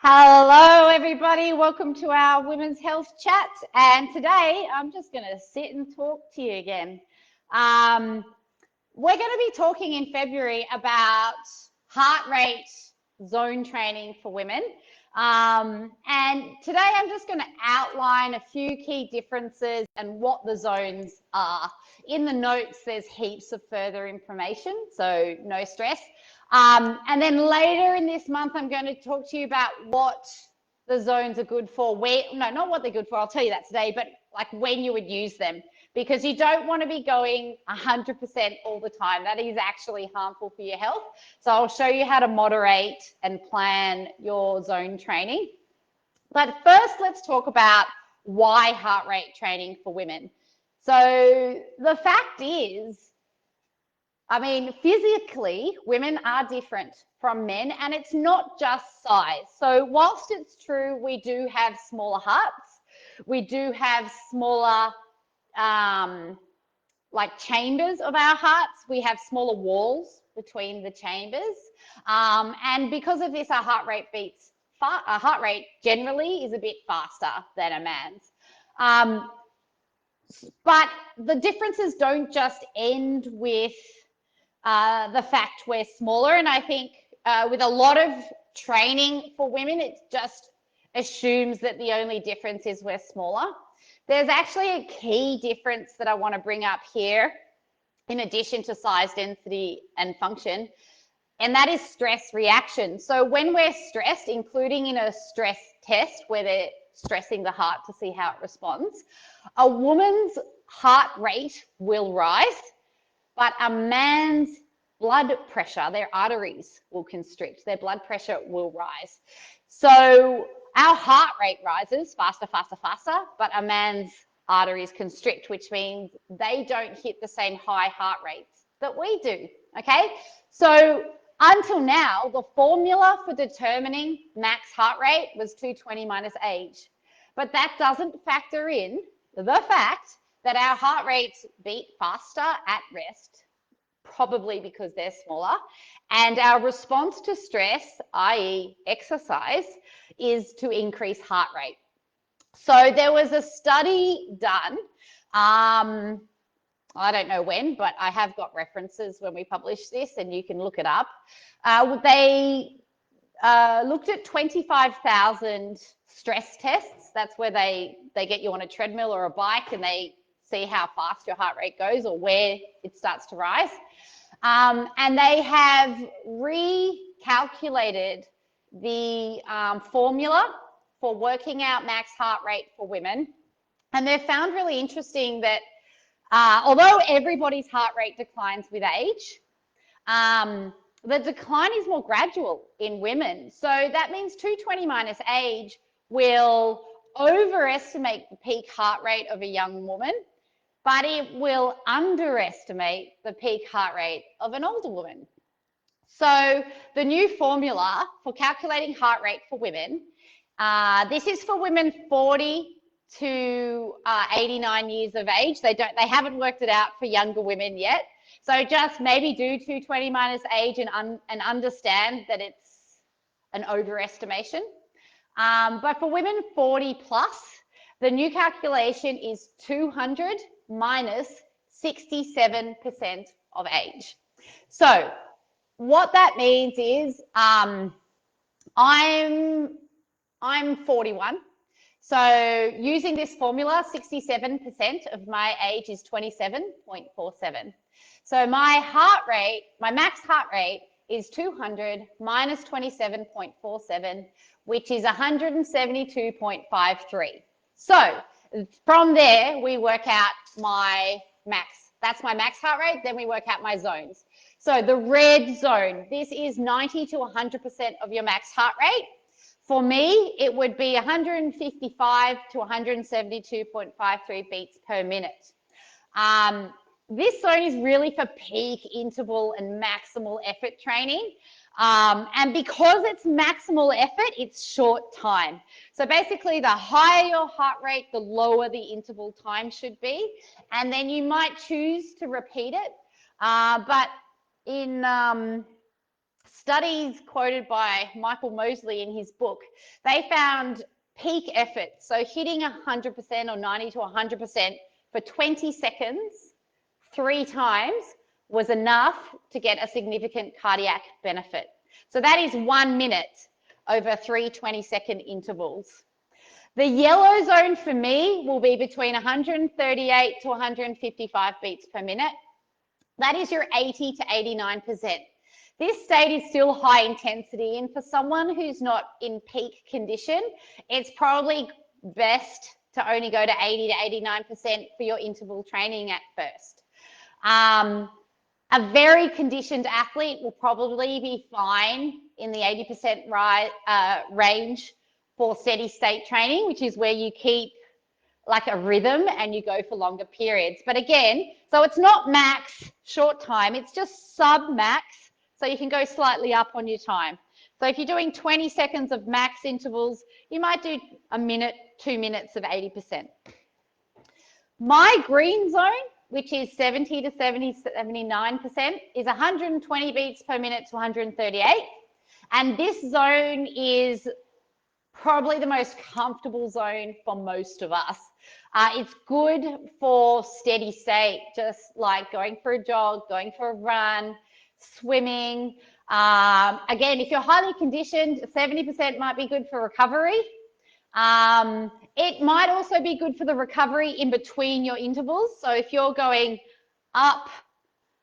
Hello, everybody. Welcome to our Women's Health Chat. And today I'm just going to sit and talk to you again. We're going to be talking in February about heart rate zone training for women. And today I'm just going to outline a few key differences and what the zones are. In the notes, there's heaps of further information, so no stress. And then later in this month, I'm going to talk to you about what the zones are good for. Not what they're good for, I'll tell you that today, but like when you would use them, because you don't want to be going 100% all the time. That is actually harmful for your health. So I'll show you how to moderate and plan your zone training. But first, let's talk about why heart rate training for women. So the fact is, physically, women are different from men, and it's not just size. So whilst it's true we do have smaller hearts, we do have smaller chambers of our hearts, we have smaller walls between the chambers, and because of this, our heart rate generally is a bit faster than a man's. But the differences don't just end with the fact we're smaller, and I think with a lot of training for women, it just assumes that the only difference is we're smaller. There's actually a key difference that I want to bring up here, in addition to size, density, and function, and that is stress reaction. So when we're stressed, including in a stress test where they're stressing the heart to see how it responds, a woman's heart rate will rise, but a man's blood pressure, their arteries will constrict, their blood pressure will rise. So our heart rate rises faster, faster, faster, but a man's arteries constrict, which means they don't hit the same high heart rates that we do, okay? So until now, the formula for determining max heart rate was 220 minus age, but that doesn't factor in the fact that our heart rates beat faster at rest, probably because they're smaller, and our response to stress, i.e. exercise, is to increase heart rate. So there was a study done, I don't know when, but I have got references when we published this and you can look it up. They looked at 25,000 stress tests. That's where they get you on a treadmill or a bike and they see how fast your heart rate goes or where it starts to rise. And they have recalculated the formula for working out max heart rate for women. And they've found really interesting that although everybody's heart rate declines with age, the decline is more gradual in women. So that means 220 minus age will overestimate the peak heart rate of a young woman, but it will underestimate the peak heart rate of an older woman. So the new formula for calculating heart rate for women, this is for women 40 to 89 years of age. They haven't worked it out for younger women yet. So just maybe do 220 minus age and understand that it's an overestimation. But for women 40 plus, the new calculation is 200 minus 67% of age. So what that means is I'm 41. So using this formula, 67% of my age is 27.47. So my max heart rate is 200 minus 27.47, which is 172.53. So from there, we work out my max. That's my max heart rate. Then we work out my zones. So the red zone, this is 90 to 100% of your max heart rate. For me, it would be 155 to 172.53 beats per minute. This zone is really for peak interval and maximal effort training. And because it's maximal effort, it's short time. So basically, the higher your heart rate, the lower the interval time should be. And then you might choose to repeat it. But in studies quoted by Michael Mosley in his book, they found peak effort, so hitting 100% or 90 to 100% for 20 seconds 3 times was enough to get a significant cardiac benefit. So that is 1 minute over 3 20-second intervals. The yellow zone for me will be between 138 to 155 beats per minute. That is your 80 to 89%. This state is still high intensity, and for someone who's not in peak condition, it's probably best to only go to 80 to 89% for your interval training at first. A very conditioned athlete will probably be fine in the 80% range for steady state training, which is where you keep like a rhythm and you go for longer periods. But again, so it's not max short time, it's just sub max, so you can go slightly up on your time. So if you're doing 20 seconds of max intervals, you might do a minute, 2 minutes of 80%. My green zone, which is 70 to 79%, is 120 beats per minute to 138. And this zone is probably the most comfortable zone for most of us. It's good for steady state, just like going for a jog, going for a run, swimming. Again, if you're highly conditioned, 70% might be good for recovery. It might also be good for the recovery in between your intervals. So if you're going up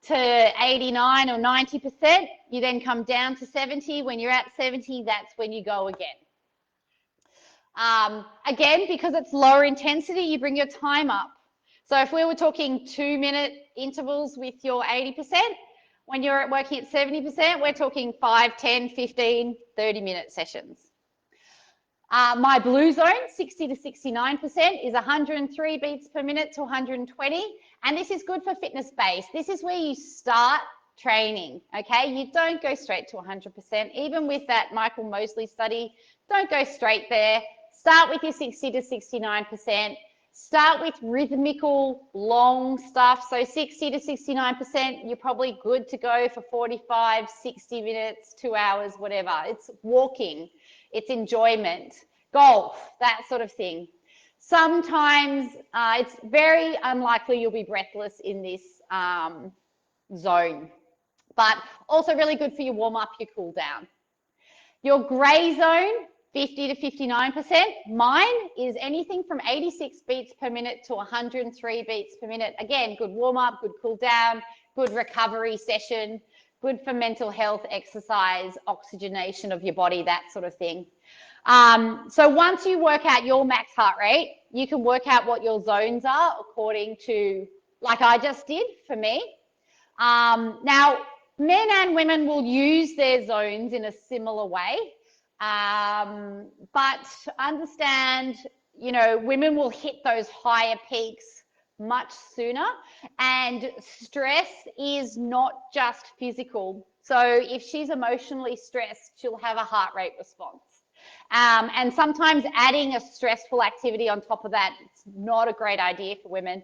to 89 or 90%, you then come down to 70. When you're at 70, that's when you go again. Again, because it's lower intensity, you bring your time up. So if we were talking 2 minute intervals with your 80%, when you're working at 70%, we're talking 5, 10, 15, 30-minute sessions. My blue zone, 60 to 69%, is 103 beats per minute to 120. And this is good for fitness base. This is where you start training, okay? You don't go straight to 100%. Even with that Michael Mosley study, don't go straight there. Start with your 60 to 69%. Start with rhythmical, long stuff. So 60 to 69%, you're probably good to go for 45, 60 minutes, 2 hours, whatever. It's walking, it's enjoyment, golf, that sort of thing. Sometimes it's very unlikely you'll be breathless in this zone, but also really good for your warm up, your cool down. Your gray zone, 50 to 59%. Mine is anything from 86 beats per minute to 103 beats per minute. Again, good warm up, good cool down, good recovery session, good for mental health, exercise, oxygenation of your body, that sort of thing. So once you work out your max heart rate, you can work out what your zones are according to, like I just did for me. Now, men and women will use their zones in a similar way. But understand, you know, women will hit those higher peaks much sooner, and stress is not just physical. So if she's emotionally stressed, she'll have a heart rate response. And sometimes adding a stressful activity on top of that, it's not a great idea for women.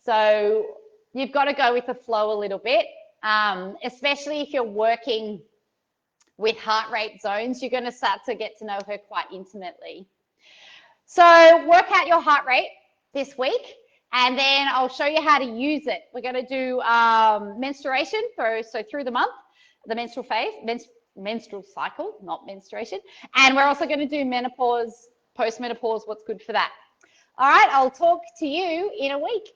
So you've got to go with the flow a little bit, especially if you're working with heart rate zones. You're going to start to get to know her quite intimately. So work out your heart rate this week, and then I'll show you how to use it. We're going to do menstruation so through the month, the menstrual phase, menstrual cycle, not menstruation. And we're also going to do menopause, postmenopause, what's good for that. All right, I'll talk to you in a week.